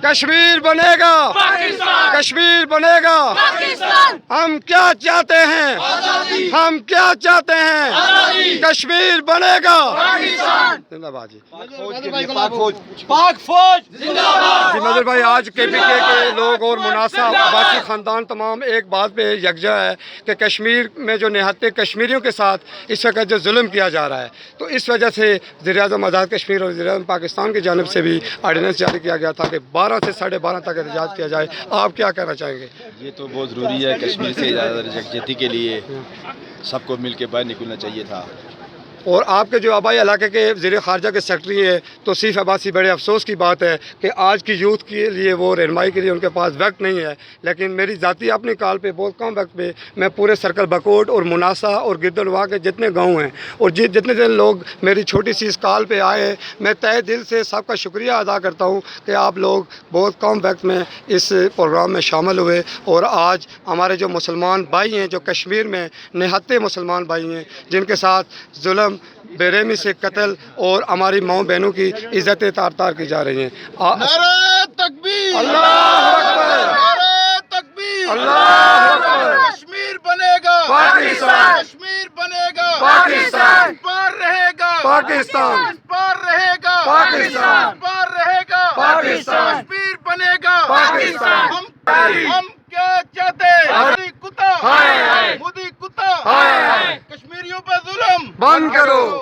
کشمیر بنے گا، کشمیر بنے گا۔ ہم کیا چاہتے ہیں؟ ہم کیا چاہتے ہیں؟ کشمیر بنے گا۔ زندہ باد جی، پاک فوج جی نظر بھائی، آج کے پی کے لوگ اور مناسب باقی خاندان تمام ایک بات پہ یکجا ہے کہ کشمیر میں جو نہتے کشمیریوں کے ساتھ اس وقت جو ظلم کیا جا رہا ہے، تو اس وجہ سے وزیر اعظم آزاد کشمیر اور وزیر اعظم پاکستان کی جانب سے بھی آرڈیننس جاری کیا گیا تھا کہ 12 سے 12:30 تک احتجاج کیا جائے۔ آپ کیا کہنا چاہیں گے؟ یہ تو بہت ضروری ہے، کشمیر سے یکجہتی کے لیے سب کو مل کے باہر نکلنا چاہیے تھا۔ اور آپ کے جو آبائی علاقے کے وزیر خارجہ کے سیکرٹری ہیں توصیف عباسی، بڑے افسوس کی بات ہے کہ آج کی یوتھ کے لیے وہ رہنمائی کے لیے ان کے پاس وقت نہیں ہے، لیکن میری ذاتی اپنی کال پہ بہت کم وقت پہ میں پورے سرکل بکوٹ اور مناسا اور گردنوا کے جتنے گاؤں ہیں اور جتنے دن لوگ میری چھوٹی سی اس کال پہ آئے ہیں، میں تہہ دل سے سب کا شکریہ ادا کرتا ہوں کہ آپ لوگ بہت کم وقت میں اس پروگرام میں شامل ہوئے۔ اور آج ہمارے جو مسلمان بھائی ہیں جو کشمیر میں نہتے مسلمان بھائی ہیں جن کے ساتھ ظلم، بے رحمی سے قتل اور ہماری ماؤں بہنوں کی عزتیں تار تار کی جا رہی ہیں۔ نعرہ تکبیر، اللہ اکبر، نعرہ تکبیر، اللہ اکبر۔ کشمیر بنے گا، پاکستان، کشمیر بنے گا، پاکستان، اس پار رہے گا، پاکستان، اس پار رہے گا، پاکستان، اس پار رہے گا، پاکستان، کشمیر بنے گا، پاکستان۔ ہم کیا چاہتے ہیں؟ مودی کتا، ہائے ہائے، مودی کتا، ہائے ہائے، کشمیریوں پہ ظلم بند کرو،